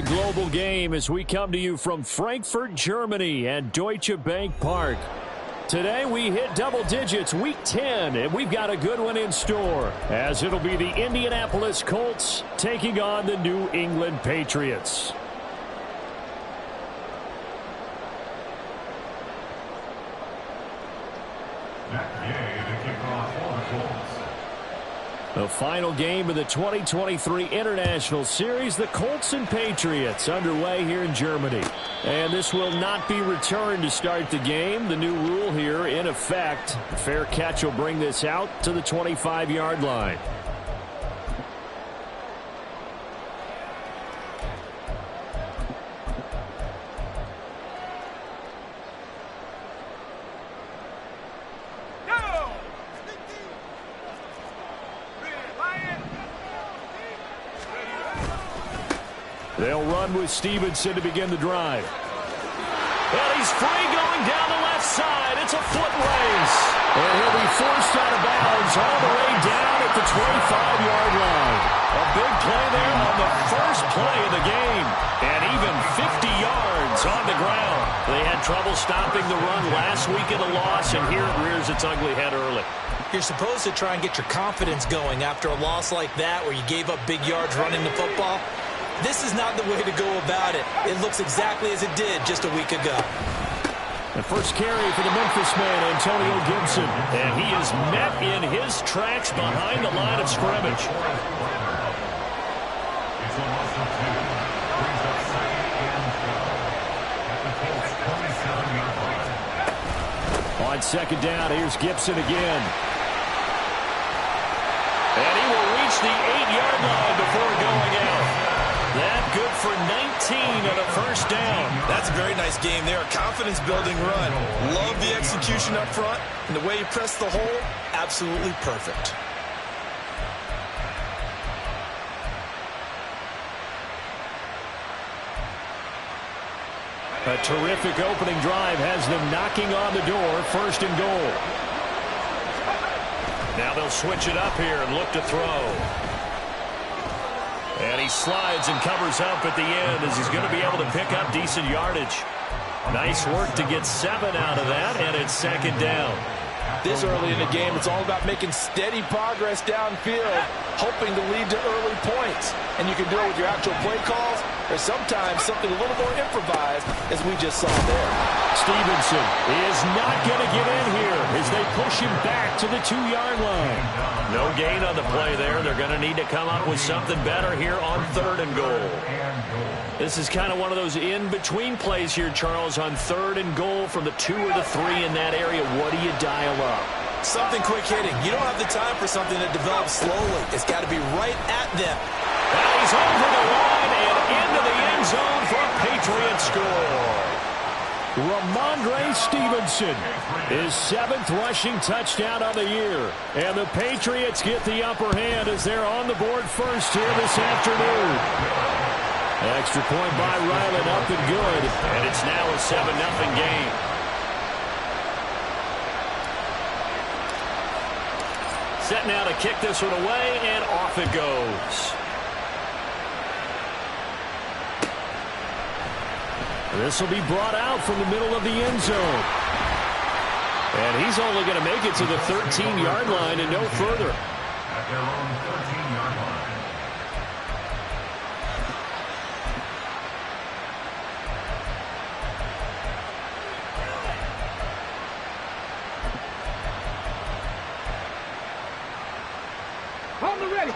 global game as we come to you from Frankfurt, Germany at Deutsche Bank Park. Today we hit double digits, week 10, and we've got a good one in store, as it'll be the Indianapolis Colts taking on the New England Patriots. The final game of the 2023 International Series, the Colts and Patriots, underway here in Germany. And this will not be returned to start the game. The new rule here in effect. A fair catch will bring this out to the 25-yard line. They'll run with Stevenson to begin the drive. And he's free going down the left side. It's a foot race. And he'll be forced out of bounds all the way down at the 25-yard line. A big play there on the first play of the game. And even 50 yards on the ground. They had trouble stopping the run last week in the loss, and here it rears its ugly head early. You're supposed to try and get your confidence going after a loss like that where you gave up big yards running the football. This is not the way to go about it. It looks exactly as it did just a week ago. The first carry for the Memphis man, Antonio Gibson. And he is met in his tracks behind the line of scrimmage. On second down, here's Gibson again. And he will reach the 8-yard line before going out. That good for 19 and a first down. That's a very nice game there. Confidence-building run. Love the execution up front. And the way he pressed the hole, absolutely perfect. A terrific opening drive has them knocking on the door. First and goal. Now they'll switch it up here and look to throw. And he slides and covers up at the end as he's going to be able to pick up decent yardage. Nice work to get 7 out of that, and it's second down. This early in the game, it's all about making steady progress downfield, hoping to lead to early points. And you can do it with your actual play calls, or sometimes something a little more improvised, as we just saw there. Stevenson is not going to get in here as they push him back to the 2-yard line. No gain on the play there. They're going to need to come up with something better here on third and goal. This is kind of one of those in-between plays here, Charles, on third and goal from the 2 or the 3 in that area. What do you dial up? Something quick hitting. You don't have the time for something that develops slowly. It's got to be right at them. And he's over the line and into the end zone for a Patriot score. Ramondre Stevenson, his 7th rushing touchdown of the year. And the Patriots get the upper hand as they're on the board first here this afternoon. Extra point by Ryland, up and good. And it's now a 7-0 game. Set now to kick this one away, and off it goes. This will be brought out from the middle of the end zone. And he's only going to make it to the 13-yard line and no further. At their own 13-yard line. Hold it ready.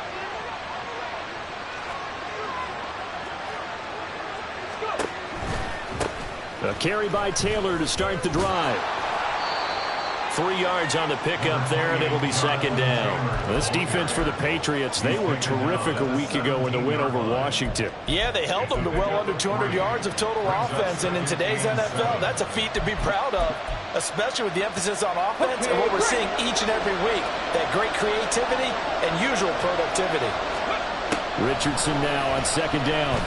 A carry by Taylor to start the drive. 3 yards on the pickup there, and it'll be second down. This defense for the Patriots, they were terrific a week ago in the win over Washington. Yeah, they held them to well under 200 yards of total offense, and in today's NFL, that's a feat to be proud of, especially with the emphasis on offense and what we're seeing each and every week, that great creativity and usual productivity. Richardson now on second down.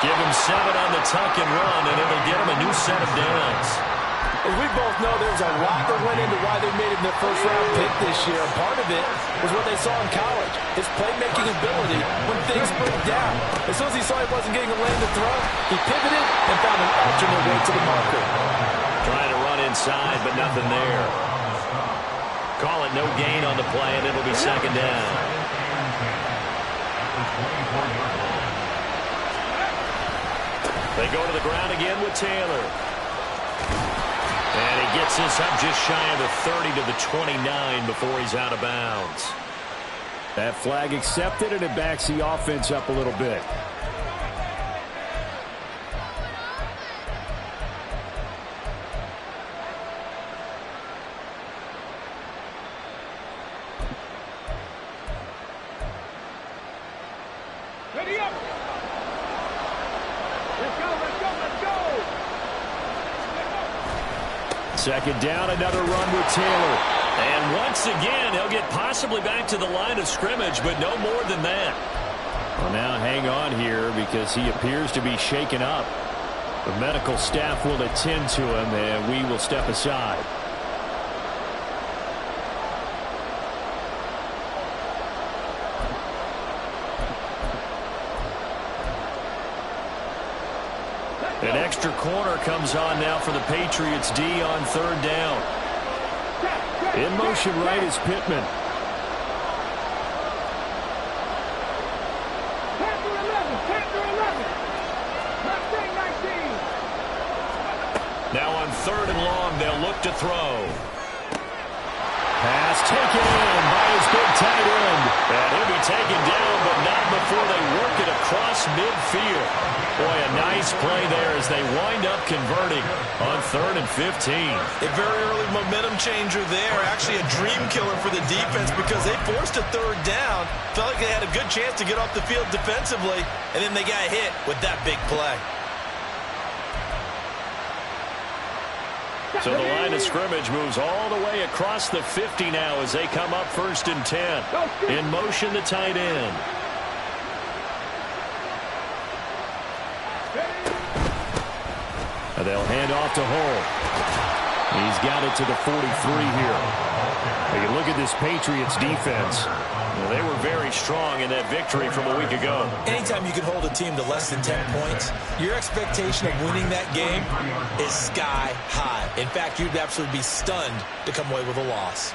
Give him 7 on the tuck and run, and it'll get him a new set of downs. As we both know, there's a lot that went into why they made him their first-round pick this year. Part of it was what they saw in college, his playmaking ability when things break down, As soon as he saw he wasn't getting a lane to throw, he pivoted and found an alternate way to the marker. Trying to run inside, but nothing there. Call it no gain on the play, and it'll be second down. They go to the ground again with Taylor. And he gets this up just shy of the 30 to the 29 before he's out of bounds. That flag accepted, and it backs the offense up a little bit. Ready up. Let's go, let's go, let's go. Second down, another run with Taylor. And once again, he'll get possibly back to the line of scrimmage, but no more than that. Well, now hang on here because he appears to be shaken up. The medical staff will attend to him, and we will step aside. An extra corner comes on now for the Patriots D on third down. In motion right is Pittman. Now on third and long, they'll look to throw. Pass taken in by his big tight end. And he'll be taken down, but not before they work it across midfield. Boy, a nice play there as they wind up converting on 3rd and 15. A very early momentum changer there. Actually a dream killer for the defense because they forced a third down. Felt like they had a good chance to get off the field defensively, and then they got hit with that big play. So the line of scrimmage moves all the way across the 50 now as they come up 1st and 10. In motion, the tight end. They'll hand off to Hull. He's got it to the 43 here. You look at this Patriots defense. Well, they were very strong in that victory from a week ago. Anytime you can hold a team to less than 10 points, your expectation of winning that game is sky high. In fact, you'd absolutely be stunned to come away with a loss.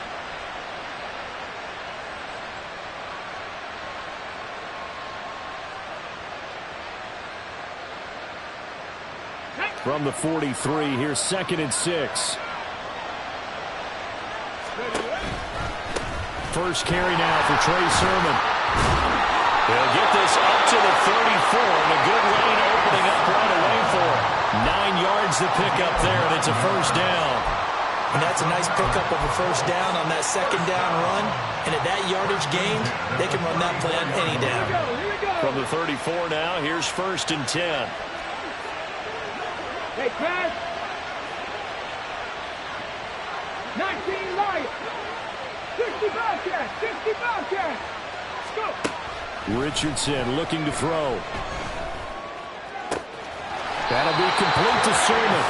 From the 43, here's 2nd and 6. First carry now for Trey Sermon. They'll get this up to the 34, and a good lane opening up right away for him. 9 yards to pick up there, and it's a first down. And that's a nice pickup of a first down on that second down run. And at that yardage gained, they can run that play on any down. From the 34 now, here's 1st and 10. Hey, pass. 19 Lions. 60 Bobcats. 60 Bobcats. Let's go. Richardson looking to throw. That'll be complete to Sermon.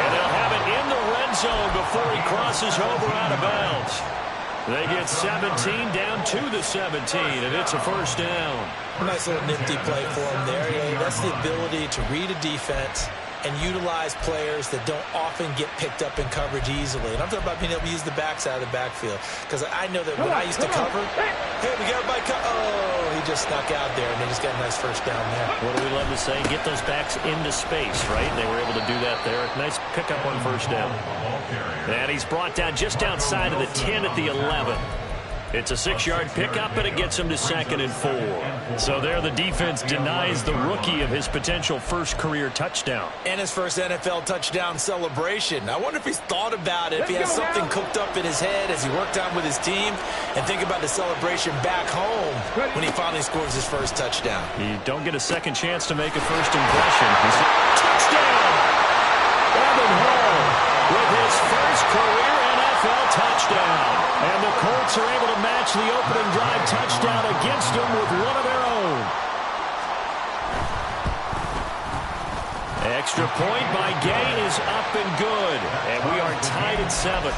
And they'll have it in the red zone before he crosses over out of bounds. They get 17 down to the 17, and it's a first down. Nice little nifty play for him there. Yeah, that's the ability to read a defense and utilize players that don't often get picked up in coverage easily. And I'm talking about being able to use the backs out of the backfield. Because I know that when I used to cover, hey, we got everybody oh, he just snuck out there, and they just got a nice first down there. What do we love to say? Get those backs into space, right? They were able to do that there. Nice pickup on first down. And he's brought down just outside of the 10 at the 11. It's a 6-yard pickup, and it gets him to 2nd and 4. So there the defense denies the rookie of his potential first career touchdown. And his first NFL touchdown celebration. I wonder if he's thought about it, if he has something cooked up in his head as he worked on with his team, and think about the celebration back home when he finally scores his first touchdown. You don't get a second chance to make a first impression. Touchdown! Evan Hull with his first career NFL touchdown. And the Colts are able to match the opening drive touchdown against them with one of their own. Extra point by Gay is up and good. And we are tied at 7.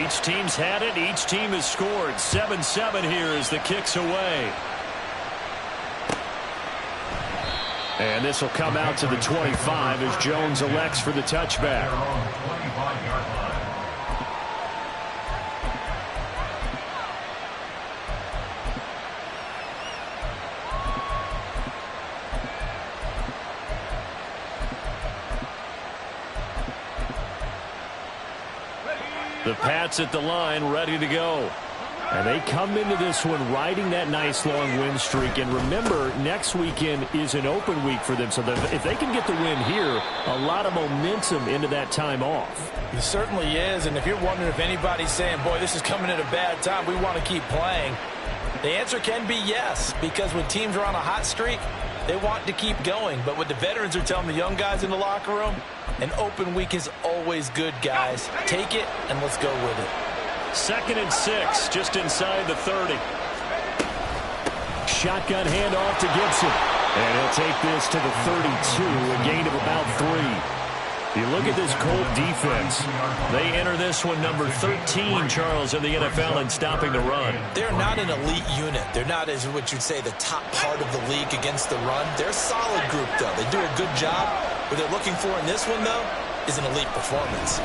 Each team's had it. Each team has scored. 7-7 here as the kick's away. And this will come out to the 25 as Jones elects for the touchback. The Pats at the line, ready to go. And they come into this one riding that nice long win streak. And remember, next weekend is an open week for them. So if they can get the win here, a lot of momentum into that time off. It certainly is. And if you're wondering if anybody's saying, boy, this is coming at a bad time, we want to keep playing, the answer can be yes. Because when teams are on a hot streak, they want to keep going. But what the veterans are telling the young guys in the locker room, an open week is always good, guys. Take it, and let's go with it. 2nd and 6, just inside the 30. Shotgun handoff to Gibson. And he'll take this to the 32, a gain of about 3. You look at this Colt defense. They enter this one number 13, Charles, in the NFL in stopping the run. They're not an elite unit. They're not, as what you'd say, the top part of the league against the run. They're a solid group, though. They do a good job. What they're looking for in this one, though, is an elite performance.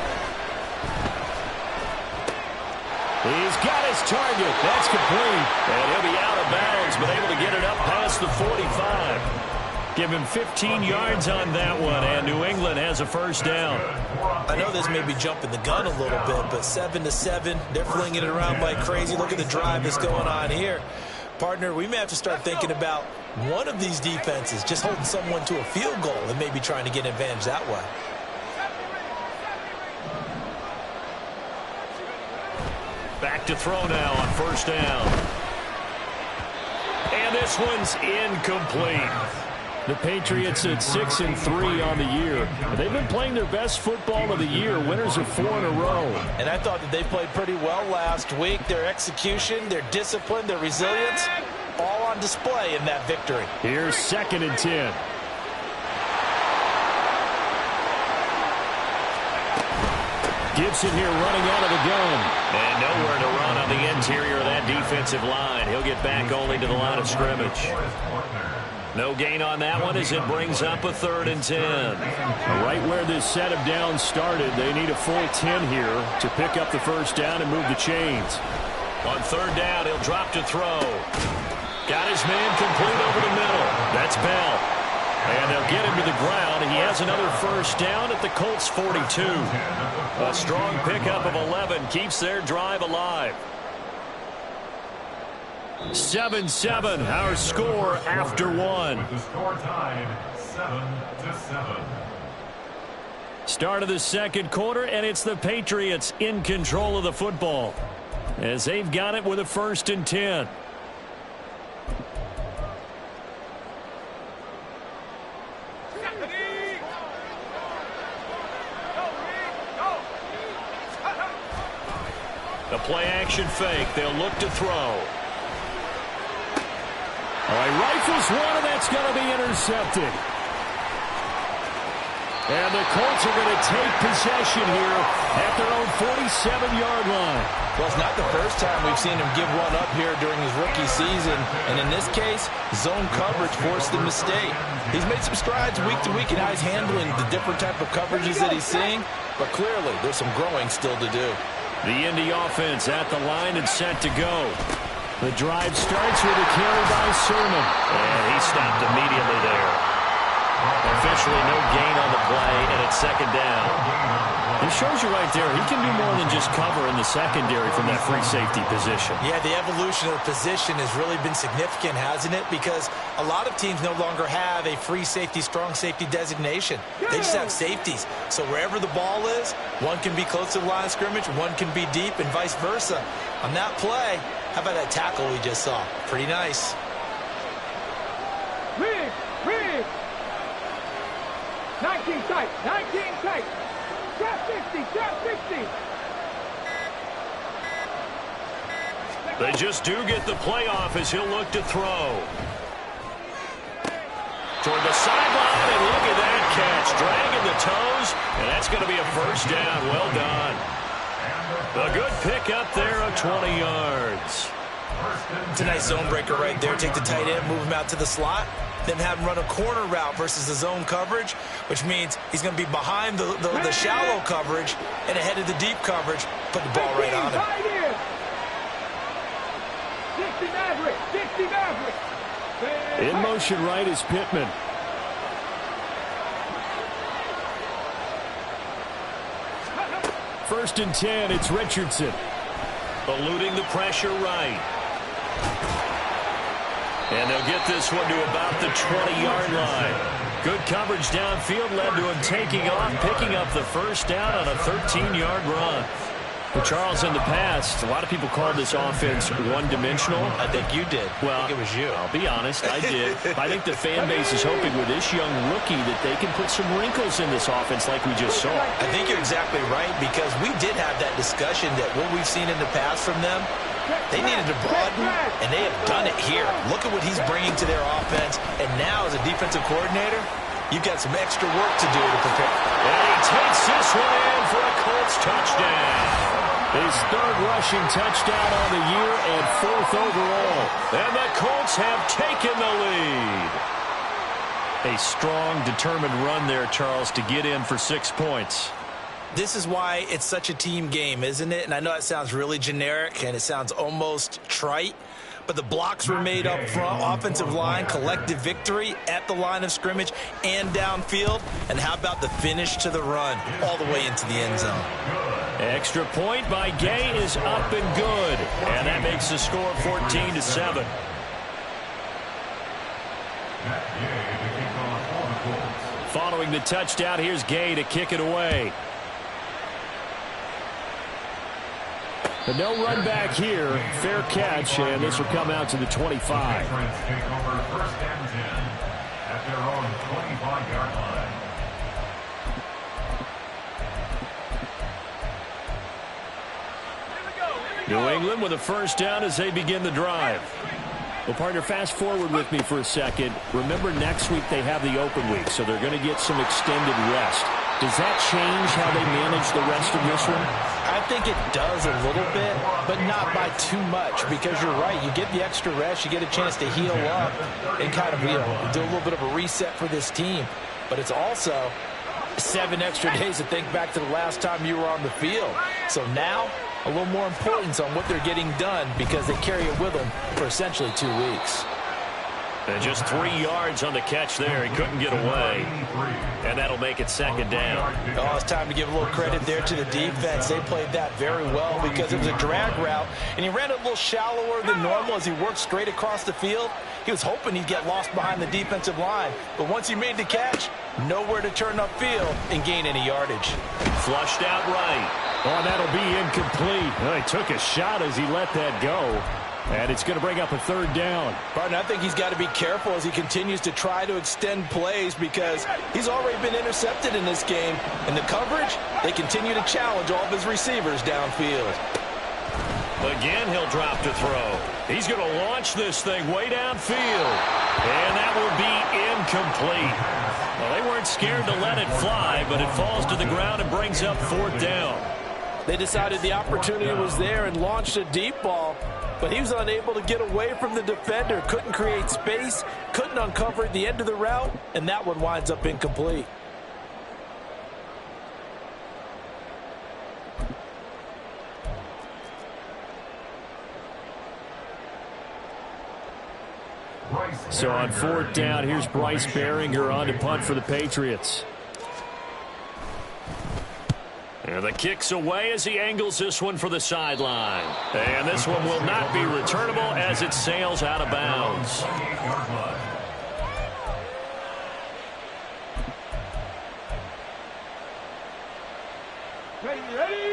He's got his target. That's complete. And he'll be out of bounds, but able to get it up past the 45. Give him 15 yards on that one, and New England has a first down. I know this may be jumping the gun a little bit, but 7-7, they're flinging it around like crazy. Look at the drive that's going on here. Partner, we may have to start thinking about one of these defenses just holding someone to a field goal and maybe trying to get an advantage that way. Back to throw now on first down. And this one's incomplete. The Patriots at 6-3 on the year. They've been playing their best football of the year. Winners of 4 in a row. And I thought that they played pretty well last week. Their execution, their discipline, their resilience, all on display in that victory. Here's 2nd and 10. Gibson here running out of the gun. And nowhere to run on the interior of that defensive line. He'll get back only to the line of scrimmage. No gain on that one as it brings up a 3rd and 10. Right where this set of downs started, they need a full 10 here to pick up the first down and move the chains. On 3rd down, he'll drop to throw. Got his man complete over the middle. That's Bell. And they'll get him to the ground. He has another first down at the Colts 42. A strong pickup of 11 keeps their drive alive. 7-7, our score after one. With the score tied 7-7. Start of the second quarter, and it's the Patriots in control of the football as they've got it with a 1st and 10. The play action fake. They'll look to throw. All right, rifles one, and that's going to be intercepted. And the Colts are going to take possession here at their own 47-yard line. Well, it's not the first time we've seen him give one up here during his rookie season. And in this case, zone coverage forced the mistake. He's made some strides week to week in how he's handling the different type of coverages that he's seeing. But clearly, there's some growing still to do. The Indy offense at the line and set to go. The drive starts with a carry by Sermon. And he stopped immediately there. Officially no gain on the play, and it's 2nd down. It shows you right there, he can do more than just cover in the secondary from that free safety position. Yeah, the evolution of the position has really been significant, hasn't it? Because a lot of teams no longer have a free safety, strong safety designation. They just have safeties. So wherever the ball is, one can be close to the line of scrimmage, one can be deep, and vice versa. On that play, how about that tackle we just saw? Pretty nice. Read. 19 tight. Trap 50. They just do get the playoff as he'll look to throw. Toward the sideline, and look at that catch. Dragging the toes, and that's going to be a first down. Well done. A good pick up there of 20 yards. It's a nice zone breaker right there. Take the tight end, move him out to the slot, then have him run a corner route versus the zone coverage, which means he's going to be behind the shallow coverage and ahead of the deep coverage. Put the ball right on him. 60 Maverick, 60 Maverick. In motion right is Pittman. First and 10, it's Richardson. Eluding the pressure right. And they'll get this one to about the 20-yard line. Good coverage downfield led to him taking off, picking up the first down on a 13-yard run. Well, Charles, in the past, a lot of people called this offense one-dimensional. I think you did. Well, I think it was you. I'll be honest, I did. I think the fan base is hoping with this young rookie that they can put some wrinkles in this offense like we just saw. I think you're exactly right, because we did have that discussion that what we've seen in the past from them, they needed to broaden, and they have done it here. Look at what he's bringing to their offense, and now as a defensive coordinator, you've got some extra work to do to prepare. And he takes this one in for a Colts touchdown. His third rushing touchdown on the year and fourth overall. And the Colts have taken the lead. A strong, determined run there, Charles, to get in for 6 points. This is why it's such a team game, isn't it? And I know it sounds really generic and it sounds almost trite, but the blocks were made up front, offensive line, collective victory at the line of scrimmage and downfield. And how about the finish to the run all the way into the end zone? Extra point by Gay is up and good. And that makes the score 14-7. Following the touchdown, here's Gay to kick it away. But no run back here. Fair catch, and this will come out to the 25. Take over first and 10 at their own 25-yard line. New England with a first down as they begin the drive. Well, partner, fast forward with me for a second. Remember, next week they have the open week, so they're going to get some extended rest. Does that change how they manage the rest of this one? I think it does a little bit, but not by too much, because you're right. You get the extra rest, you get a chance to heal up and kind of, do a little bit of a reset for this team. But it's also 7 extra days to think back to the last time you were on the field. So now, a little more importance on what they're getting done, because they carry it with them for essentially 2 weeks. And just 3 yards on the catch there. He couldn't get away. And that'll make it second down. Oh, it's time to give a little credit there to the defense. They played that very well, because it was a drag route, and he ran it a little shallower than normal as he worked straight across the field. He was hoping he'd get lost behind the defensive line, but once he made the catch, nowhere to turn upfield and gain any yardage. Flushed out right. Oh, that'll be incomplete. Well, he took a shot as he let that go. And it's going to bring up a third down. Partner, I think he's got to be careful as he continues to try to extend plays, because he's already been intercepted in this game. And the coverage, they continue to challenge all of his receivers downfield. Again, he'll drop to throw. He's going to launch this thing way downfield. And that will be incomplete. Well, they weren't scared to let it fly, but it falls to the ground and brings up fourth down. They decided the opportunity was there and launched a deep ball, but he was unable to get away from the defender, couldn't create space, couldn't uncover the end of the route, and that one winds up incomplete. So on fourth down, here's Bryce Behringer on to punt for the Patriots. And the kick's away as he angles this one for the sideline. And this one will not be returnable as it sails out of bounds.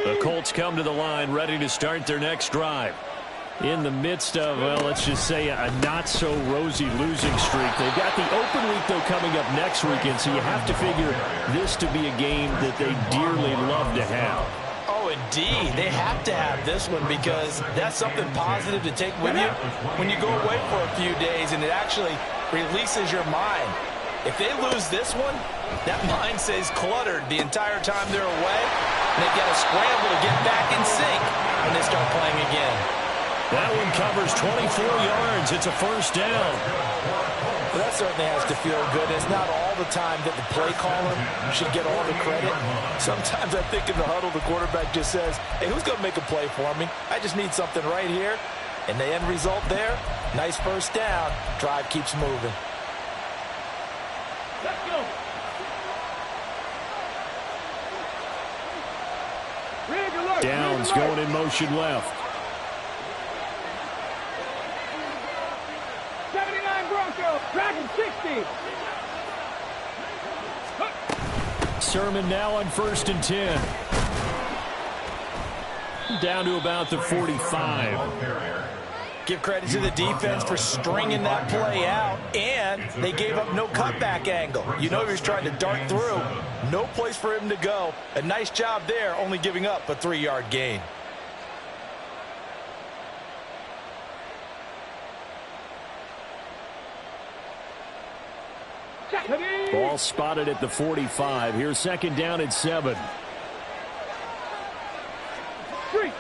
The Colts come to the line ready to start their next drive. In the midst of, well, let's just say a not-so-rosy losing streak. They've got the open week, though, coming up next weekend, so you have to figure this to be a game that they dearly love to have. Oh, indeed. They have to have this one, because that's something positive to take with you when you go away for a few days, and it actually releases your mind. If they lose this one, that mind stays cluttered the entire time they're away. And they've got to scramble to get back in sync when they start playing again. That one covers 24 yards. It's a first down. Well, that certainly has to feel good. It's not all the time that the play caller should get all the credit. Sometimes I think in the huddle, the quarterback just says, hey, who's going to make a play for me? I just need something right here. And the end result there, nice first down. Drive keeps moving. Let's go. Rig alert. Downs Rig alert. going in motion left. 79 Broncos. Dragon 60. Sermon now on 1st and 10. Down to about the 45. Give credit to the defense for stringing that play out, and they gave up no cutback angle. You know he was trying to dart through. No place for him to go. A nice job there, only giving up a 3-yard gain. Ball spotted at the 45. Here's 2nd down and 7.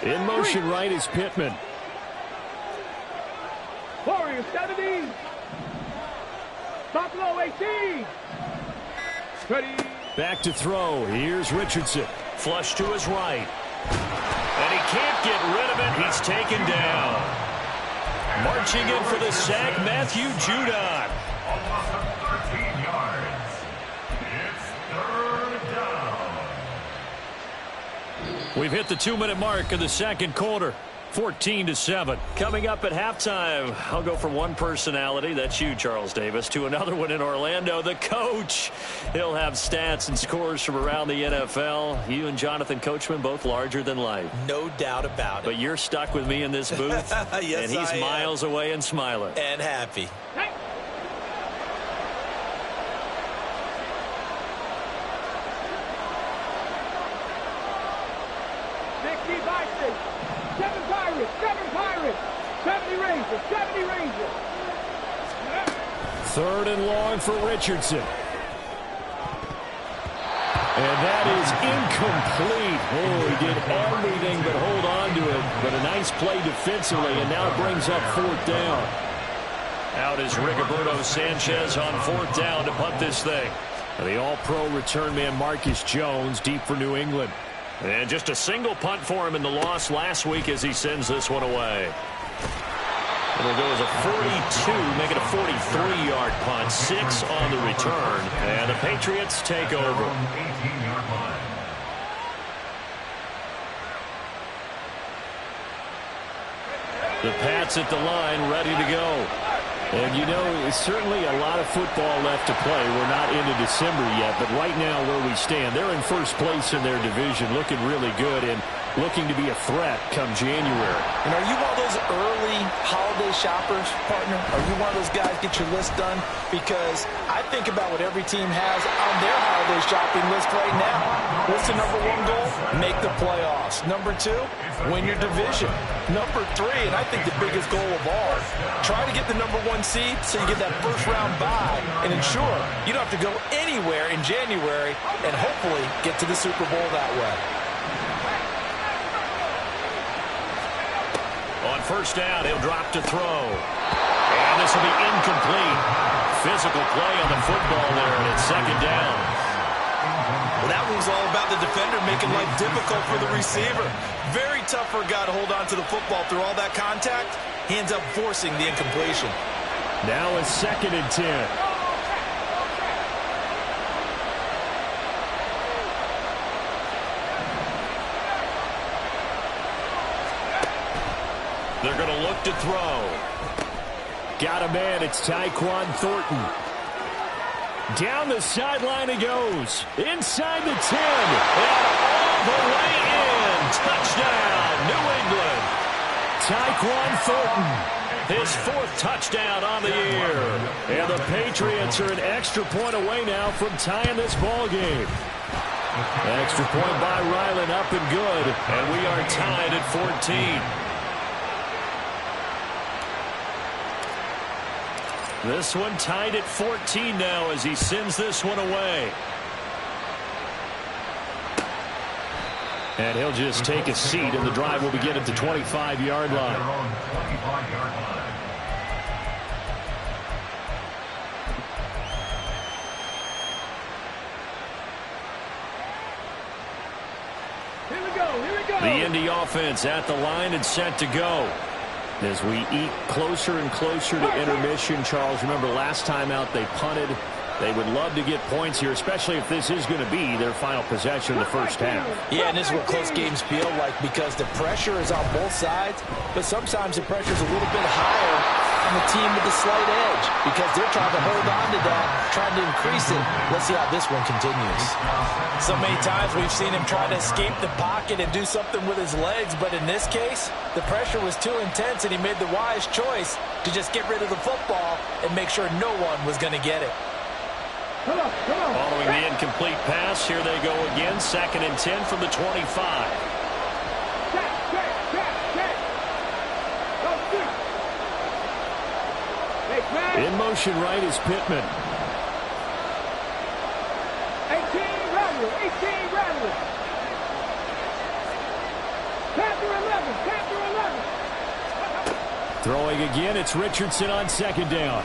In motion right is Pittman. Warriors 70. Buffalo 18. Ready. Back to throw. Here's Richardson. Flush to his right. And he can't get rid of it. He's taken down. Marching in for the sack, Matthew Judon. Almost 13 yards. It's 3rd down. We've hit the 2-minute mark of the 2nd quarter. 14-7. Coming up at halftime, I'll go from one personality, that's you, Charles Davis, to another one in Orlando, the coach. He'll have stats and scores from around the NFL. You and Jonathan Coachman, both larger than life. No doubt about it. But you're stuck with me in this booth, Yes, and he's I am. miles away and smiling. And happy. Hey. Seven Pirates, 70 Rangers, 70 Rangers. 3rd and long for Richardson. And that is incomplete. Oh, he did everything but hold on to it. But a nice play defensively, and now it brings up 4th down. Out is Rigoberto Sanchez on 4th down to punt this thing. The all-pro return man Marcus Jones deep for New England. And just a single punt for him in the loss last week as he sends this one away. It'll go as a 42, make it a 43-yard punt, 6 on the return, and the Patriots take over. 18-yard line. The Pats at the line, ready to go. And, you know, it's certainly a lot of football left to play. We're not into December yet, but right now where we stand, they're in 1st place in their division, looking really good and looking to be a threat come January. And are you one of those early holiday shoppers, partner? Are you one of those guys get your list done? Because I think about what every team has on their holiday shopping list right now. What's the number 1 goal? Make the playoffs. Number 2, win your division. Number 3, and I think the biggest goal of all, try to get the number 1 seed so you get that first-round bye and ensure you don't have to go anywhere in January and hopefully get to the Super Bowl that way. On 1st down, he'll drop to throw. And this will be incomplete. Physical play on the football there, and it's 2nd down. Well, that one's all about the defender making life difficult for the receiver. Very tough for a guy to hold on to the football through all that contact. He ends up forcing the incompletion. Now it's 2nd and 10. They're going to look to throw. Got a man. It's Tyquan Thornton. Down the sideline he goes. Inside the 10. And all the way in. Touchdown, New England. Tyquan Thornton. His 4th touchdown on the year. And the Patriots are an extra point away now from tying this ball game. Extra point by Ryland, up and good. And we are tied at 14. This one tied at 14 now as he sends this one away. And he'll just take a seat, and the drive will begin at the 25-yard line. Here we go. The Indy offense at the line and set to go. As we eat closer and closer to intermission, Charles, remember last time out they punted. They would love to get points here, especially if this is going to be their final possession in the first half. Yeah, and this is what close games feel like because the pressure is on both sides, but sometimes the pressure is a little bit higher on the team with the slight edge because they're trying to hold on to that, trying to increase it. Let's see how this one continues. So many times we've seen him try to escape the pocket and do something with his legs, but in this case, the pressure was too intense and he made the wise choice to just get rid of the football and make sure no one was going to get it. Come on. Following the incomplete pass, here they go again. 2nd and 10 from the 25. Check. Go shoot. Hey, man. In motion right is Pittman. 18 Rattler. Capture 11. Throwing again, it's Richardson on 2nd down.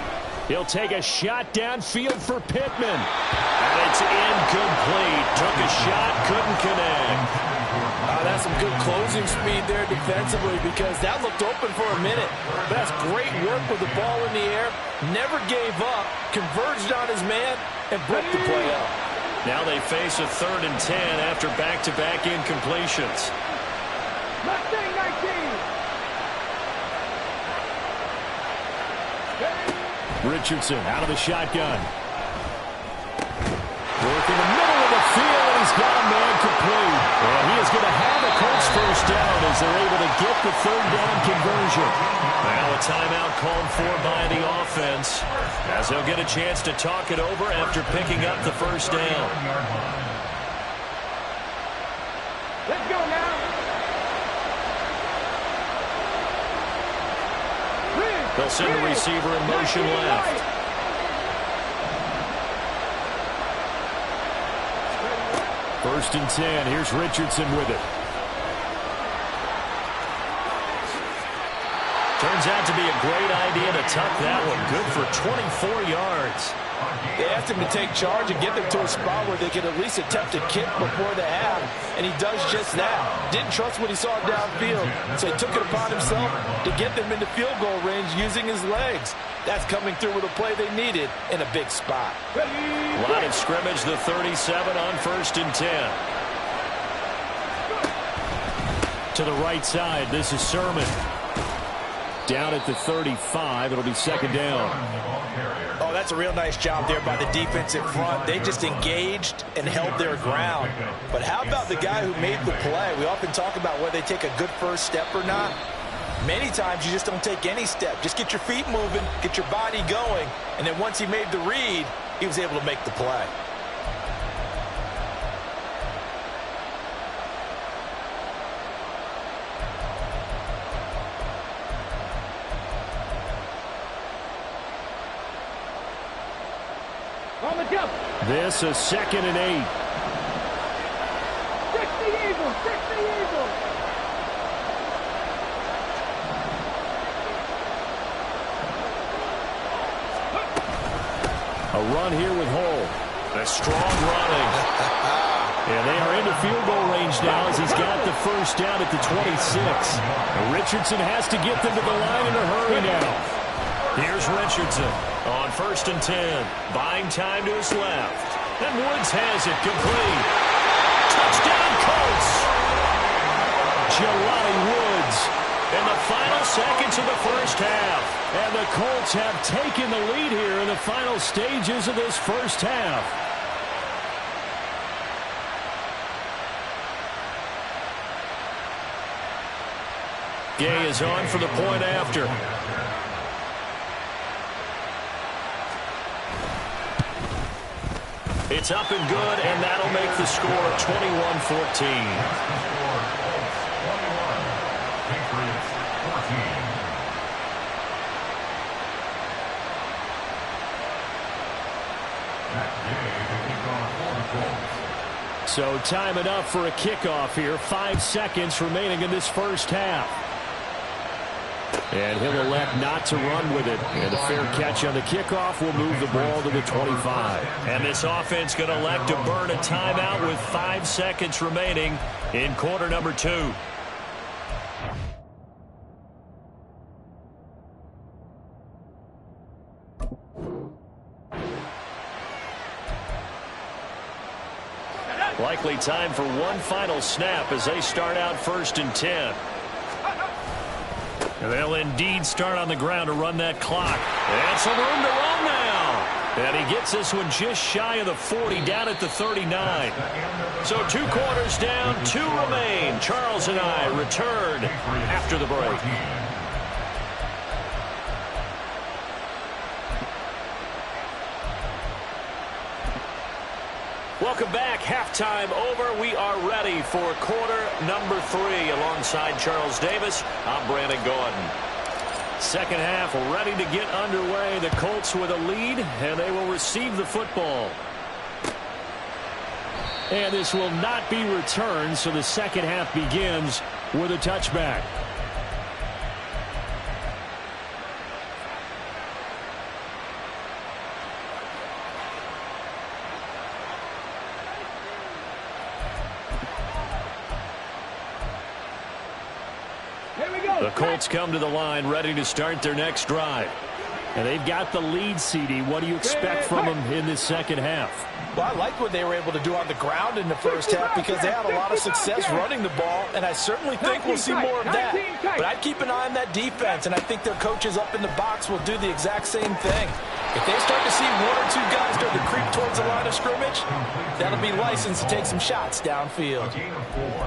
He'll take a shot downfield for Pittman. And it's incomplete. Took a shot, couldn't connect. That's some good closing speed there defensively because that looked open for a minute. But that's great work with the ball in the air. Never gave up, converged on his man, and broke the play up. Now they face a 3rd and 10 after back-to-back incompletions. Mustang 19. Richardson out of the shotgun. Work in the middle of the field, and he's got a man complete. And he is going to have a Colts first down as they're able to get the 3rd down conversion. Now a timeout called for by the offense as they'll get a chance to talk it over after picking up the first down. Let's go now. They'll send the receiver in motion left. First and 10. Here's Richardson with it. Turns out to be a great idea to tuck that one. Good for 24 yards. They asked him to take charge and get them to a spot where they could at least attempt a kick before the half, and he does just that. Didn't trust what he saw downfield, so he took it upon himself to get them into field goal range using his legs. That's coming through with a play they needed in a big spot. Line of scrimmage, the 37 on 1st and 10. To the right side, this is Sermon. Down at the 35, it'll be 2nd down. Oh, that's a real nice job there by the defensive front. They just engaged and held their ground. But how about the guy who made the play? We often talk about whether they take a good first step or not. Many times you just don't take any step. Just get your feet moving, get your body going, and then once he made the read, he was able to make the play. On the jump. This is 2nd and 8. 60 Eagles. A run here with Hull. A strong running. And they are into field goal range now as he's got the first down at the 26. And Richardson has to get them to the line in a hurry now. Here's Richardson on 1st and 10. Buying time to his left. And Woods has it complete. Touchdown Colts. Jelani Woods in the final seconds of the first half. And the Colts have taken the lead here in the final stages of this first half. Gay is on for the point after. It's up and good, and that'll make the score 21-14. So time enough for a kickoff here. 5 seconds remaining in this first half. And he'll elect not to run with it. And a fair catch on the kickoff will move the ball to the 25. And this offense going to elect to burn a timeout with 5 seconds remaining in quarter number 2. Likely time for one final snap as they start out 1st and 10. They'll indeed start on the ground to run that clock. And some room to run now. And he gets this one just shy of the 40, down at the 39. So 2 quarters down, 2 remain. Charles and I return after the break. Welcome back. Halftime over. We are ready for quarter number 3. Alongside Charles Davis, I'm Brandon Gordon. Second half ready to get underway. The Colts with a lead, and they will receive the football. And this will not be returned, so the second half begins with a touchback. The Colts come to the line ready to start their next drive. And they've got the lead, CD. What do you expect from them in this second half? Well, I liked what they were able to do on the ground in the first half because they had a lot of success running the ball, and I certainly think we'll see more of that. But I'd keep an eye on that defense, and I think their coaches up in the box will do the exact same thing. If they start to see 1 or 2 guys start to creep towards the line of scrimmage, that'll be licensed to take some shots downfield.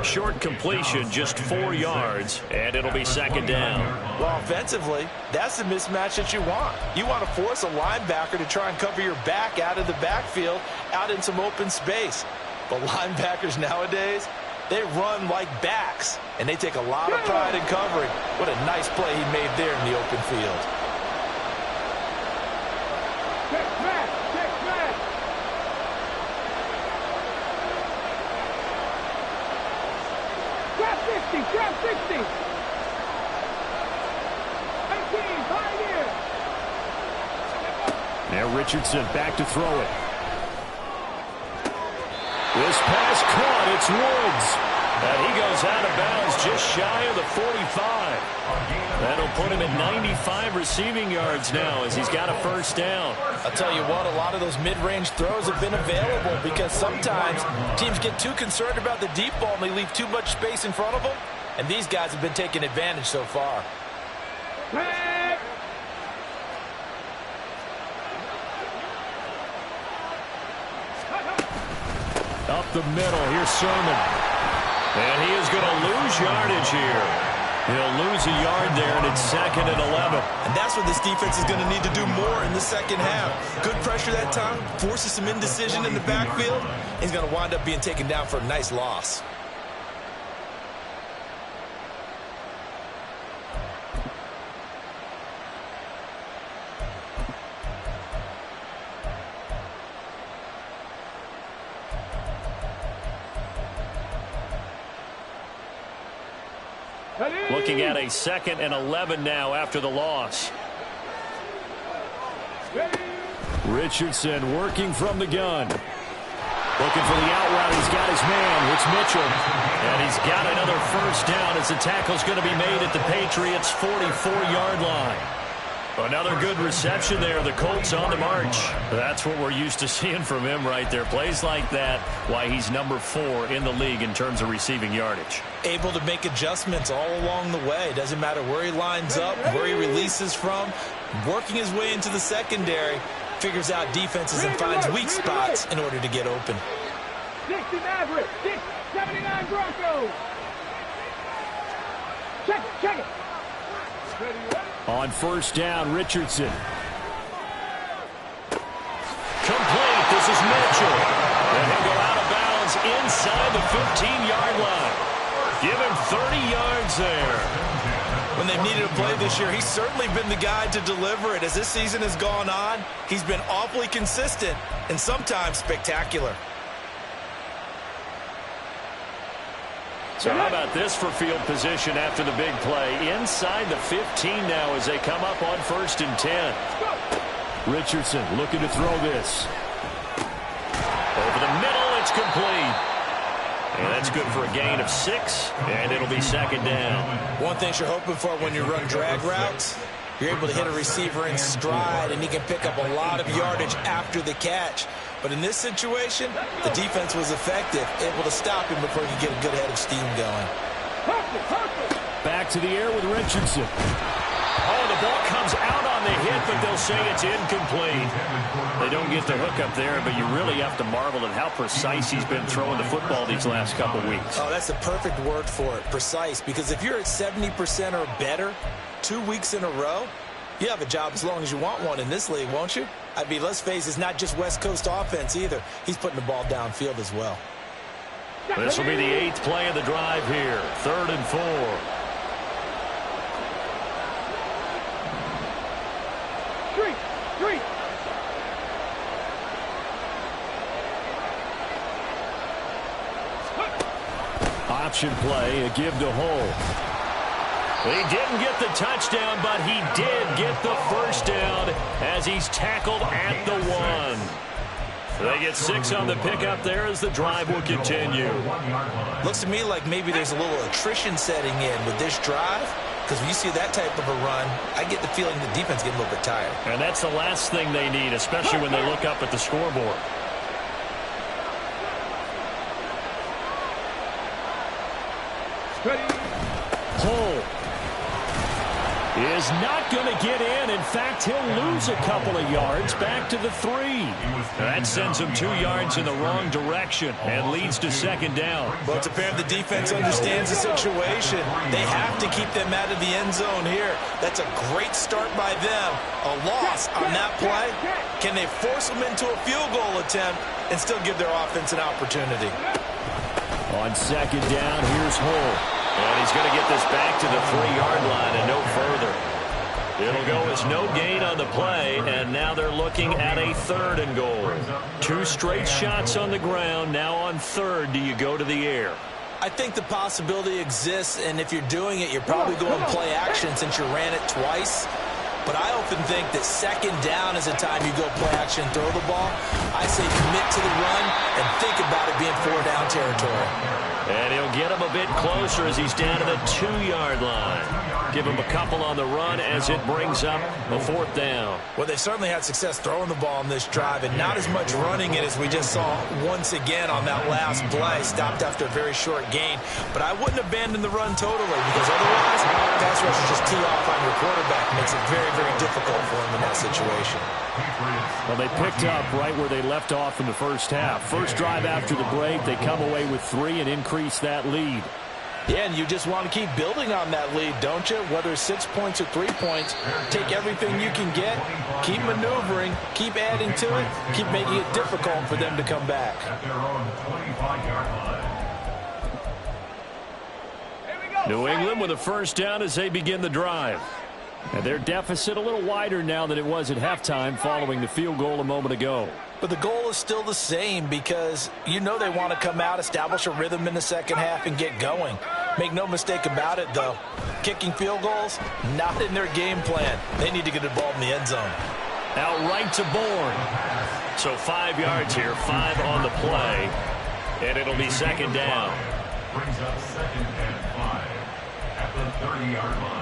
Short completion, just 4 yards, and it'll be second down. Well, offensively, that's the mismatch that you want. You want to force a linebacker to try and cover your back out of the backfield, out in some open space. But linebackers nowadays, they run like backs, and they take a lot of pride in covering. What a nice play he made there in the open field. Check back. Drop 60. 18, 5 years. Now Richardson back to throw it. This pass caught. It's Woods. And he goes out of bounds just shy of the 45. That'll put him at 95 receiving yards now as he's got a first down. I'll tell you what, a lot of those mid-range throws have been available because sometimes teams get too concerned about the deep ball and they leave too much space in front of them. And these guys have been taking advantage so far. Up the middle, here's Sermon. And he is going to lose yardage here. He'll lose a yard there, and it's 2nd and 11. And that's what this defense is going to need to do more in the second half. Good pressure that time, forces some indecision in the backfield. He's going to wind up being taken down for a nice loss. Looking at a 2nd and 11 now after the loss. Richardson working from the gun. Looking for the out route. He's got his man. It's Mitchell. And he's got another first down as the tackle's going to be made at the Patriots' 44-yard line. Another good reception there. The Colts on the march. That's what we're used to seeing from him right there. Plays like that, why he's number 4 in the league in terms of receiving yardage. Able to make adjustments all along the way. Doesn't matter where he lines up, where he releases from. Working his way into the secondary. Figures out defenses and finds weak spots in order to get open. 60 Maverick. 79 Broncos. Check it. On first down, Richardson. Complete. This is Mitchell. And he'll go out of bounds inside the 15-yard line. Give him 30 yards there. When they've needed a play this year, he's certainly been the guy to deliver it. As this season has gone on, he's been awfully consistent and sometimes spectacular. So how about this for field position after the big play? Inside the 15 now as they come up on 1st and 10. Richardson looking to throw this. Over the middle, it's complete. And that's good for a gain of 6, and it'll be 2nd down. One thing you're hoping for when you run drag routes, you're able to hit a receiver in stride, and he can pick up a lot of yardage after the catch. But in this situation, the defense was effective, able to stop him before he could get a good head of steam going. Back to the air with Richardson. Oh, the ball comes out on the hit, but they'll say it's incomplete. They don't get the hook up there, but you really have to marvel at how precise he's been throwing the football these last couple weeks. Oh, that's the perfect word for it, precise. Because if you're at 70% or better 2 weeks in a row, you have a job as long as you want one in this league, won't you? I mean, let's face it, it's not just West Coast offense either. He's putting the ball downfield as well. This will be the 8th play of the drive here. 3rd and 4. Option play, a give to Hull. He didn't get the touchdown, but he did get the first down as he's tackled at the 1. They get 6 on the pickup there as the drive will continue. Looks to me like maybe there's a little attrition setting in with this drive, because when you see that type of a run, I get the feeling the defense getting a little bit tired. And that's the last thing they need, especially when they look up at the scoreboard. Hull is not going to get in. In fact, he'll lose a couple of yards back to the 3. That sends him 2 yards in the wrong direction and leads to 2nd down. Well, it's apparent the defense understands the situation. They have to keep them out of the end zone here. That's a great start by them. A loss on that play. Can they force them into a field goal attempt and still give their offense an opportunity? On 2nd down, here's Hull. And he's going to get this back to the 3-yard line and no further. It'll go as no gain on the play, and now they're looking at a 3rd and goal. 2 straight shots on the ground. Now on 3rd, do you go to the air? I think the possibility exists, and if you're doing it, you're probably going to play action since you ran it twice. But I often think that 2nd down is a time you go play action and throw the ball. I say commit to the run and think about it being 4-down territory. And he'll get him a bit closer as he's down to the 2-yard line. Give him a couple on the run as it brings up a 4th down. Well, they certainly had success throwing the ball on this drive and not as much running it as we just saw once again on that last play. Stopped after a very short gain. But I wouldn't abandon the run totally because otherwise, pass rushers just tee off on your quarterback. Makes it very, very difficult for him in that situation. Well, they picked up right where they left off in the first half. First drive after the break, they come away with 3 and increase that lead. Yeah, and you just want to keep building on that lead, don't you? Whether it's 6 points or 3 points, take everything you can get, keep maneuvering, keep adding to it, keep making it difficult for them to come back. At their own 25-yard line. New England with a first down as they begin the drive. And their deficit a little wider now than it was at halftime following the field goal a moment ago. But the goal is still the same because you know they want to come out, establish a rhythm in the second half, and get going. Make no mistake about it, though. Kicking field goals, not in their game plan. They need to get the ball in the end zone. Out right to Bourne. So 5 yards here, 5 on the play, and it'll be 2nd down. Brings up 2nd and 5 at the 30-yard line.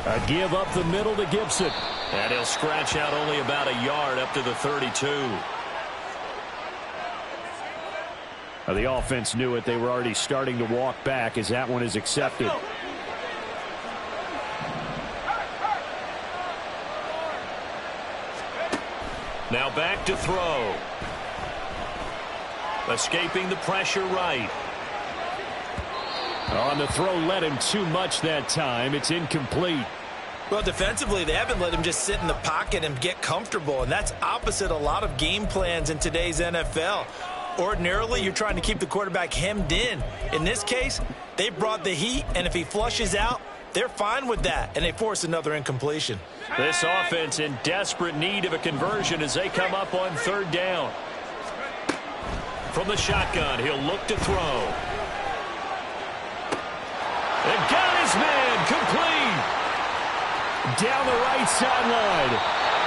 A give up the middle to Gibson. And he'll scratch out only about a yard up to the 32. The offense knew it. They were already starting to walk back as that one is accepted. Now back to throw. Escaping the pressure right. On the throw, led him too much that time. It's incomplete. Well, defensively, they haven't let him just sit in the pocket and get comfortable, and that's opposite a lot of game plans in today's NFL. Ordinarily, you're trying to keep the quarterback hemmed in. In this case, they brought the heat, and if he flushes out, They're fine with that, and they force another incompletion. This offense in desperate need of a conversion as they come up on third down. From the shotgun, he'll look to throw. And got his man complete. Down the right sideline.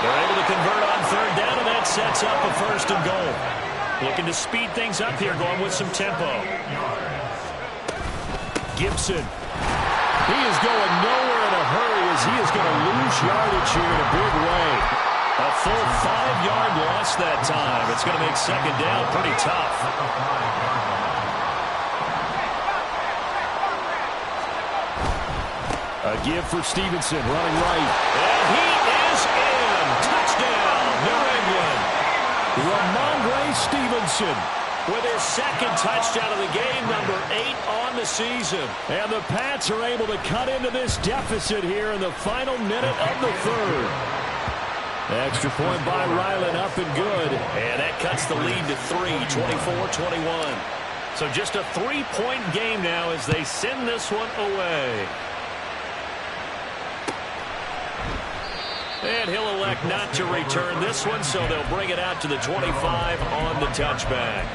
They're able to convert on third down, and that sets up a first and goal. Looking to speed things up here, going with some tempo. Gibson. He is going nowhere in a hurry as he is going to lose yardage here in a big way. A full 5-yard loss that time. It's going to make second down pretty tough. A give for Stevenson, running right. And he is in. Touchdown, New England. Ramondre Stevenson with his second touchdown of the game, number 8 on the season. And the Pats are able to cut into this deficit here in the final minute of the third. Extra point by Ryland, up and good. And that cuts the lead to 3, 24-21. So just a 3-point game now as they send this one away. And he'll elect not to return this one, so they'll bring it out to the 25 on the touchback.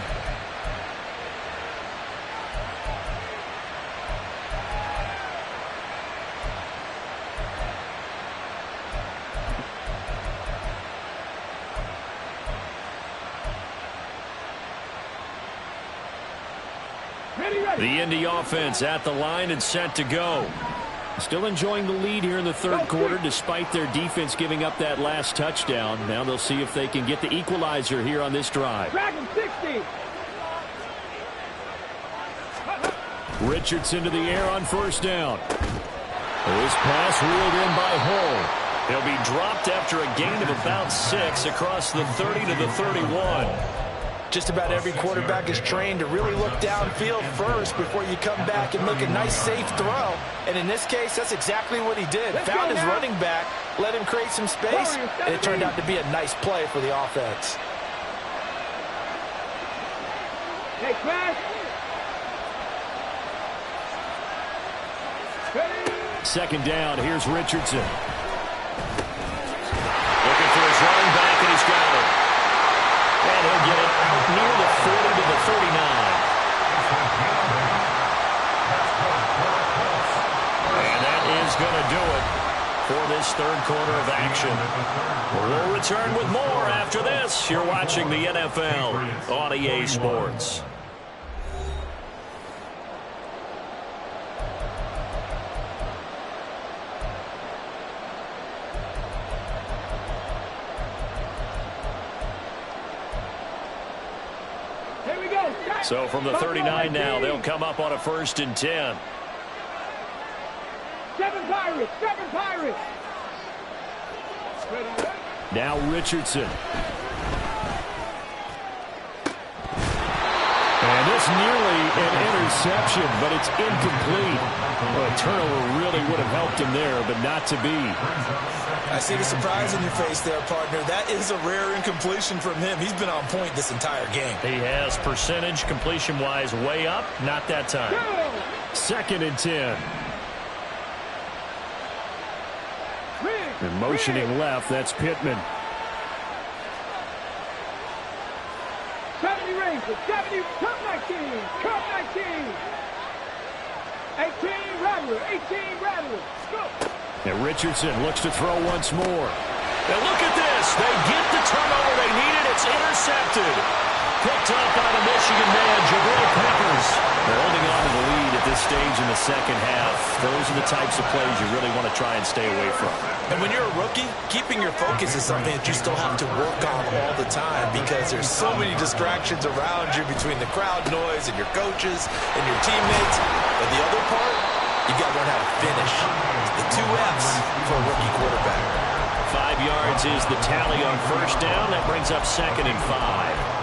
The Indy offense at the line and set to go. Still enjoying the lead here in the third quarter despite their defense giving up that last touchdown. Now they'll see if they can get the equalizer here on this drive. Dragon 60. Richardson to the air on first down. This pass reeled in by Hull. He'll be dropped after a gain of about 6 across the 30 to the 31. Just about every quarterback is trained to really look downfield first before you come back and make a nice, safe throw. And in this case, that's exactly what he did. Found his running back, let him create some space, and it turned out to be a nice play for the offense. Hey, Clash. Second down, here's Richardson. Looking for his running back, and he's got it. And he'll get it near the 40 to the 39. And that is going to do it for this third quarter of action. We'll return with more after this. You're watching the NFL on EA Sports. So from the 39 now, they'll come up on a 1st and 10. 7 Pirates, 7 Pirates. Now Richardson. And this nearly an interception, but it's incomplete. Well, a turnover really would have helped him there, but not to be. I see the surprise in your face there, partner. That is a rare incompletion from him. He's been on point this entire game. He has percentage completion-wise way up. Not that time. 2nd and 10. And motioning left, that's Pittman. 70 Rangers, 70, Cup 19, Cup 19. 18 Rattler, 18 Rattler. Go. And Richardson looks to throw once more. And look at this. They get the turnover they needed. It's intercepted. Picked up by the Michigan man, Jabril Peppers. They're holding on to the lead at this stage in the second half. Those are the types of plays you really want to try and stay away from. And when you're a rookie, keeping your focus is something that you still have to work on all the time because there's so many distractions around you between the crowd noise and your coaches and your teammates. But the other part, you got to learn how to finish. The 2 F's for a rookie quarterback. 5 yards is the tally on first down. That brings up 2nd and 5.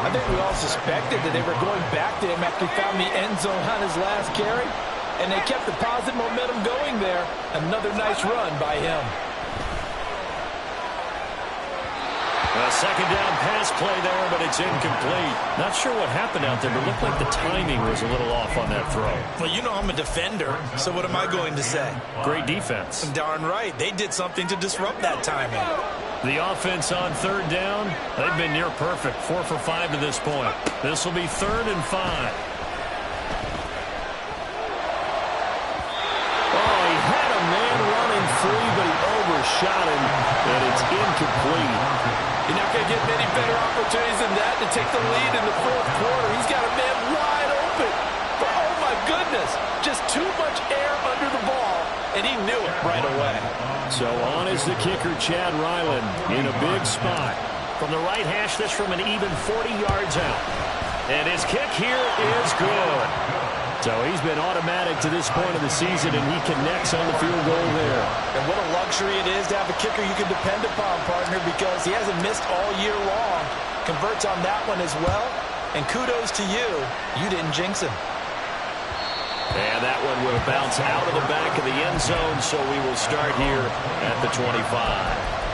I think we all suspected that they were going back to him after he found the end zone on his last carry, and they kept the positive momentum going there. Another nice run by him. A Second down pass play there, but it's incomplete. Not sure what happened out there, but it looked like the timing was a little off on that throw. Well, you know I'm a defender, so what am I going to say? Great defense. Darn right. They did something to disrupt that timing. The offense on third down, they've been near perfect. 4 for 5 to this point. This will be 3rd and 5. Oh, he had a man running free, but he overshot him, and it's incomplete. You're not going to get many better opportunities than that to take the lead in the fourth quarter. He's got a man wide open. But, oh, my goodness, just too much air under the ball, and he knew it right away. So on is the kicker, Chad Ryland, in a big spot. From the right hash, this from an even 40 yards out. And his kick here is good. So he's been automatic to this point of the season, and he connects on the field goal there. And what a luxury it is to have a kicker you can depend upon, partner, because he hasn't missed all year long. Converts on that one as well. And kudos to you. You didn't jinx him. And that one will bounce out of the back of the end zone, so we will start here at the 25.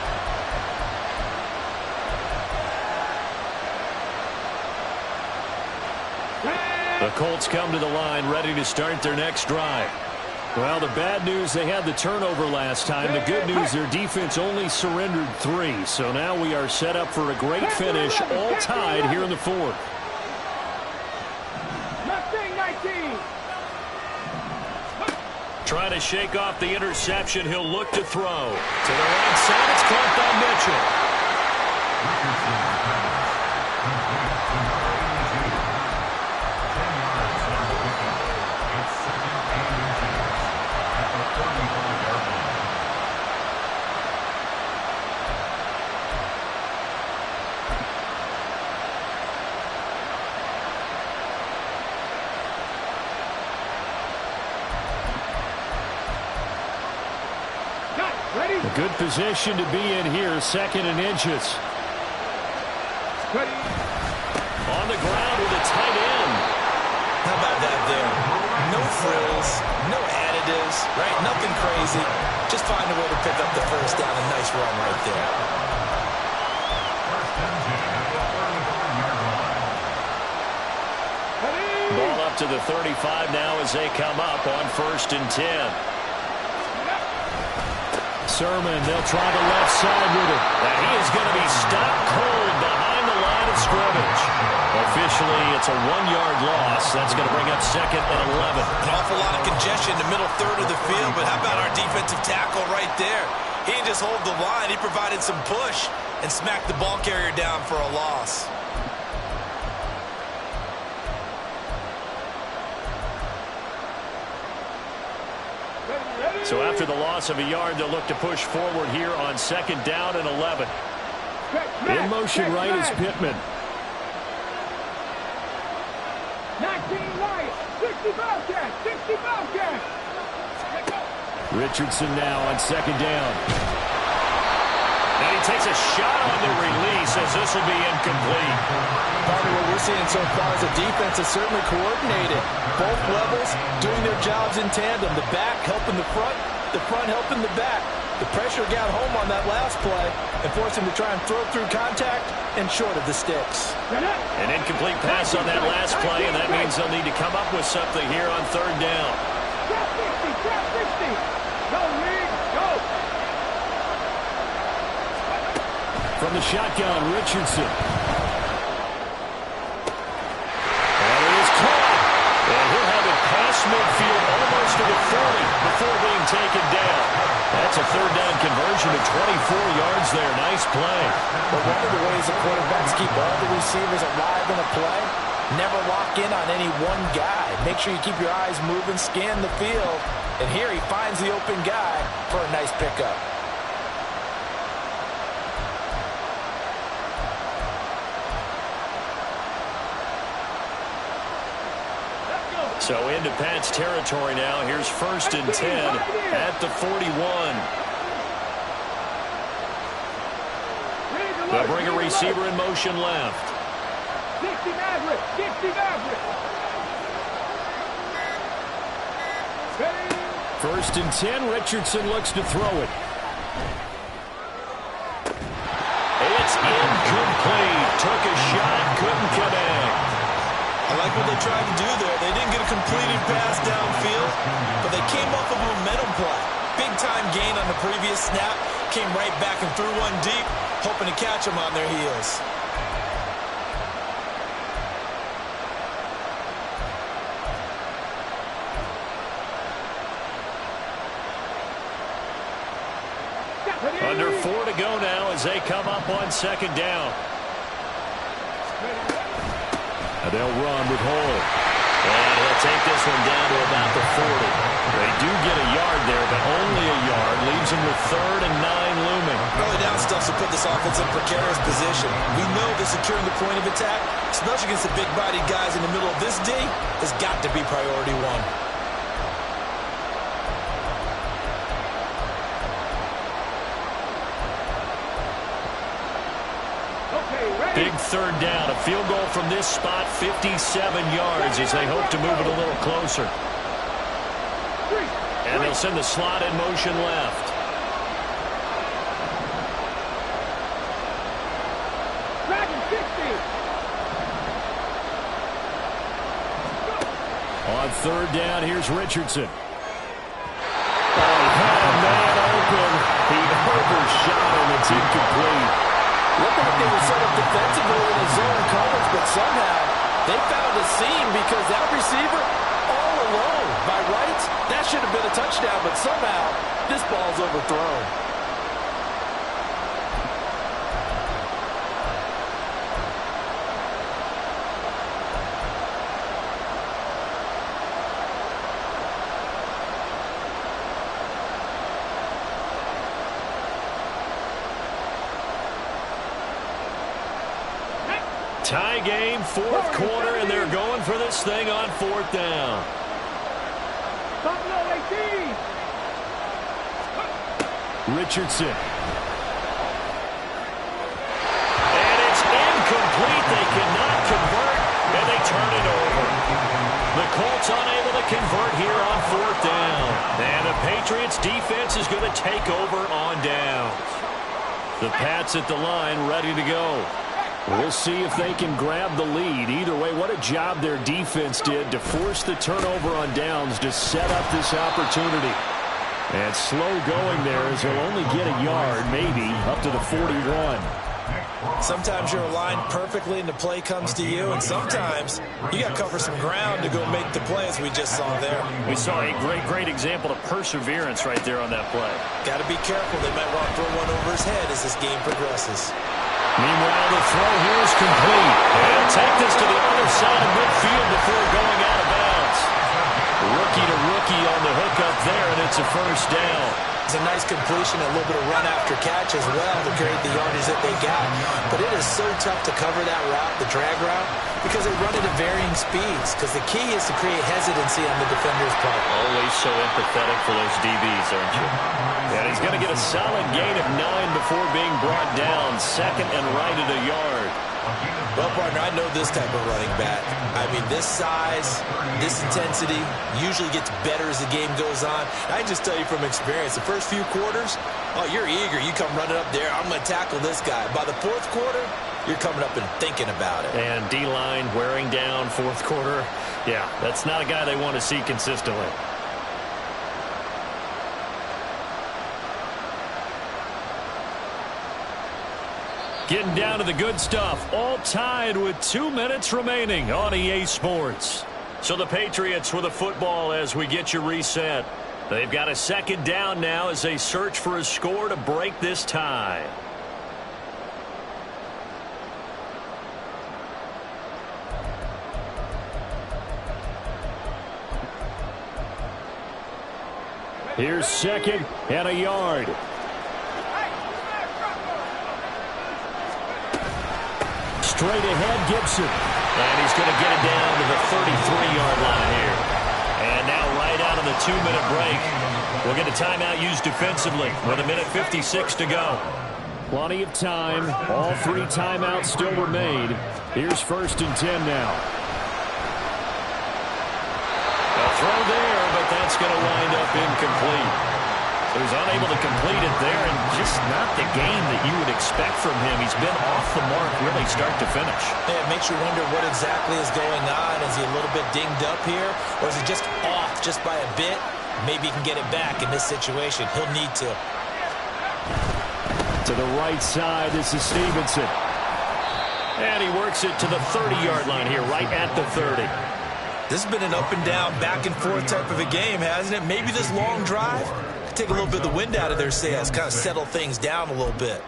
The Colts come to the line, ready to start their next drive. Well, the bad news, they had the turnover last time. The good news, their defense only surrendered 3. So now we are set up for a great finish, all tied here in the fourth. Trying to shake off the interception. He'll look to throw. To the right side, it's caught by Mitchell. A good position to be in here, 2nd and inches. On the ground with a tight end. How about that there? No frills, no additives, right? Nothing crazy. Just find a way to pick up the first down. A nice run right there. Ball up to the 35 now as they come up on 1st and 10. Sermon, they'll try the left side with it. And he is going to be stopped cold behind the line of scrimmage. Officially, it's a 1-yard loss. That's going to bring up 2nd and 11. An awful lot of congestion in the middle third of the field, but how about our defensive tackle right there? He didn't just hold the line. He provided some push and smacked the ball carrier down for a loss. So after the loss of a yard, they'll look to push forward here on 2nd down and 11. In motion right is Pittman. 19 Lions, 60 Bobcats, 60 Bobcats. Richardson now on 2nd down. And he takes a shot on the release as this will be incomplete. Probably what we're seeing so far is the defense is certainly coordinated. Both levels doing their jobs in tandem. The back helping the front helping the back. The pressure got home on that last play and forced him to try and throw through contact and short of the sticks. An incomplete pass on that last play, and that means they'll need to come up with something here on 3rd down. Trap 60, go, Reed, go. From the shotgun, Richardson. And it is caught. And he'll have it past midfield almost to the 40 before being taken down. That's a 3rd down conversion of 24 yards there. Nice play. But one of the ways the quarterbacks keep all the receivers alive in a play, never lock in on any one guy. Make sure you keep your eyes moving, scan the field. And here he finds the open guy for a nice pickup. So into Pat's territory now. Here's 1st and 10 at the 41. They'll bring a receiver in motion left. 60 Maverick, 60 Maverick. 1st and 10, Richardson looks to throw it. It's in good. took a shot, couldn't connect. I like what they tried to do there. They didn't get a completed pass downfield, but they came off of a momentum play. Big-time gain on the previous snap, came right back and threw one deep, hoping to catch them on their heels. Under 4 to go now as they come up on second down. And they'll run with Hole. And he'll take this one down to about the 40. They do get a yard there, but only a yard. Leaves them with 3rd and 9 looming. Early down stuff to put this offense in precarious position. We know that securing the point of attack, especially against the big-bodied guys in the middle of this D, has got to be priority one. Big 3rd down. A field goal from this spot, 57 yards as they hope to move it a little closer. And they'll send the slot in motion left. On 3rd down, here's Richardson. Oh, he had a man open. He overshot him. It's incomplete. Looked like they were set up defensively in a zone coverage, but somehow they found a seam because that receiver all alone. By rights, that should have been a touchdown, but somehow this ball's overthrown. Tie game, 4th quarter, and they're going for this thing on 4th down. Richardson. And it's incomplete. They cannot convert, and they turn it over. The Colts unable to convert here on 4th down. And the Patriots defense is going to take over on downs. The Pats at the line ready to go. We'll see if they can grab the lead. Either way, what a job their defense did to force the turnover on downs to set up this opportunity. And slow going there as they'll only get a yard, maybe, up to the 41. Sometimes you're aligned perfectly and the play comes to you, and sometimes you got to cover some ground to go make the play, as we just saw there. We saw a great example of perseverance right there on that play. Got to be careful. They might want to throw one over his head as this game progresses. Meanwhile, the throw here is complete. And take this to the other side of midfield before going out of bounds. Rookie to rookie on the hook up there, and it's a 1st down. It's a nice completion, a little bit of run after catch as well to create the yardage that they got. But it is so tough to cover that route, the drag route, because they run it at varying speeds. Because the key is to create hesitancy on the defender's part. Always so empathetic for those DBs, aren't you? And he's going to get a solid gain of 9 before being brought down. 2nd and right at a yard. Well, partner, I know this type of running back. I mean, this size, this intensity usually gets better as the game goes on. I just tell you from experience, the first few quarters, oh, you're eager. You come running up there, I'm going to tackle this guy. By the 4th quarter, you're coming up and thinking about it. And D-line wearing down 4th quarter. Yeah, that's not a guy they want to see consistently. Getting down to the good stuff. All tied with 2 minutes remaining on EA Sports. So the Patriots with the football as we get you reset. They've got a 2nd down now as they search for a score to break this tie. Here's 2nd and a yard. Straight ahead, Gibson. And he's going to get it down to the 33-yard line here. And now right out of the 2-minute break, we'll get a timeout used defensively with 1:56 to go. Plenty of time. All 3 timeouts still remain. Here's 1st and 10 now. A throw there, but that's going to wind up incomplete. He was unable to complete it there, and just not the game that you would expect from him. He's been off the mark really start to finish. Yeah, it makes you wonder what exactly is going on. Is he a little bit dinged up here, or is he just off just by a bit? Maybe he can get it back in this situation. He'll need to. To the right side, this is Stevenson. And he works it to the 30-yard line here, right at the 30. This has been an up-and-down, back-and-forth type of a game, hasn't it? Maybe this long drive could take a little bit of the wind out of their sails, kind of settle things down a little bit.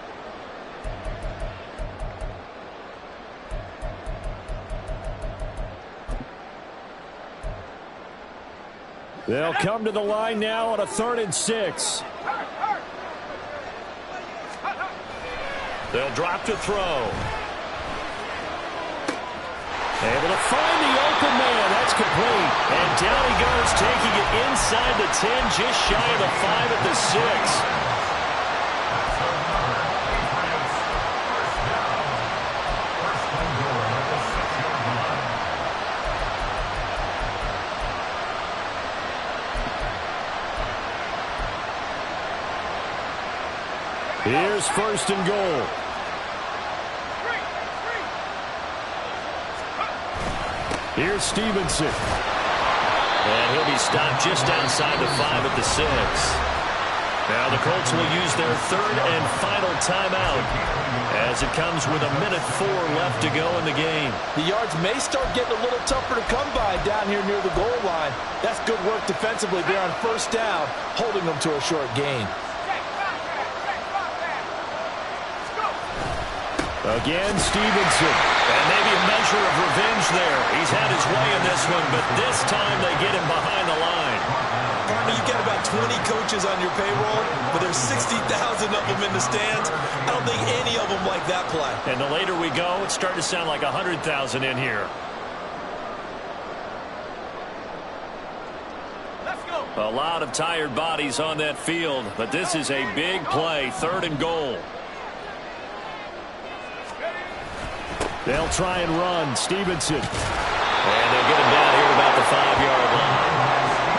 They'll come to the line now on a 3rd and 6. They'll drop to throw. Able to find the open man. That's complete. And down he goes, taking it inside the 10, just shy of the 5 at the 6. Here's 1st and goal. Here's Stevenson. And he'll be stopped just outside the 5 at the 6. Now the Colts will use their 3rd and final timeout as it comes with 1:04 left to go in the game. The yards may start getting a little tougher to come by down here near the goal line. That's good work defensively there on 1st down, holding them to a short gain. Again, Stevenson. And maybe a measure of revenge there. He's had his way in this one, but this time they get him behind the line. Partner, you got about 20 coaches on your payroll, but there's 60,000 of them in the stands. I don't think any of them like that play. And the later we go, it's starting to sound like 100,000 in here. Let's go. A lot of tired bodies on that field, but this is a big play, 3rd and goal. They'll try and run. Stevenson. And they'll get him down here about the 5-yard line.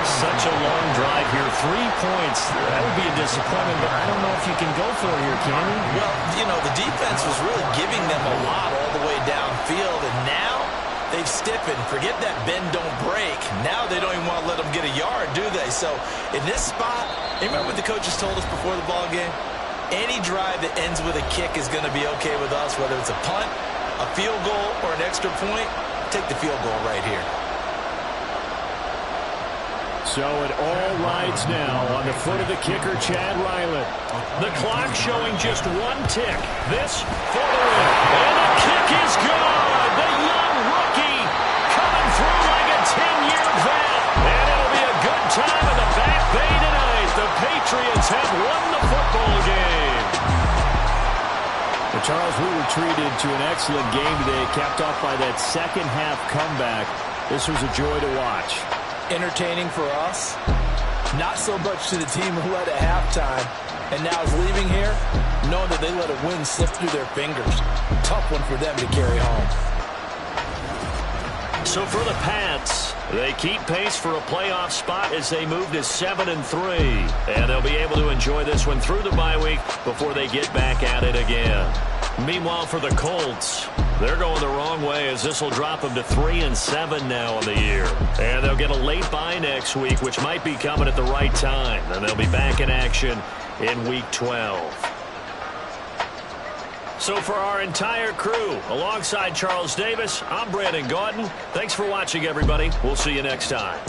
Such a long drive here. 3 points. That would be a disappointment, but I don't know if you can go for it here, can you? Well, you know, the defense was really giving them a lot all the way downfield, and now they've stiffened. Forget that bend, don't break. Now they don't even want to let them get a yard, do they? So in this spot, you remember what the coaches told us before the ball game? Any drive that ends with a kick is going to be okay with us, whether it's a punt, a field goal, or an extra point. Take the field goal right here. So it all rides now on the foot of the kicker, Chad Ryland. The clock showing just 1 tick. This for the win. And the kick is good. The young rookie coming through like a 10-year vet. And it'll be a good time in the Back Bay tonight. The Patriots have won the football game. Well, Charles, we were treated to an excellent game today, capped off by that second-half comeback. This was a joy to watch. Entertaining for us, not so much to the team who led at halftime and now is leaving here knowing that they let a win slip through their fingers. Tough one for them to carry home. So for the Pats, they keep pace for a playoff spot as they move to 7-3. And they'll be able to enjoy this one through the bye week before they get back at it again. Meanwhile, for the Colts, they're going the wrong way as this will drop them to 3-7 now in the year. And they'll get a late bye next week, which might be coming at the right time. And they'll be back in action in Week 12. So for our entire crew, alongside Charles Davis, I'm Brandon Gaudin. Thanks for watching, everybody. We'll see you next time.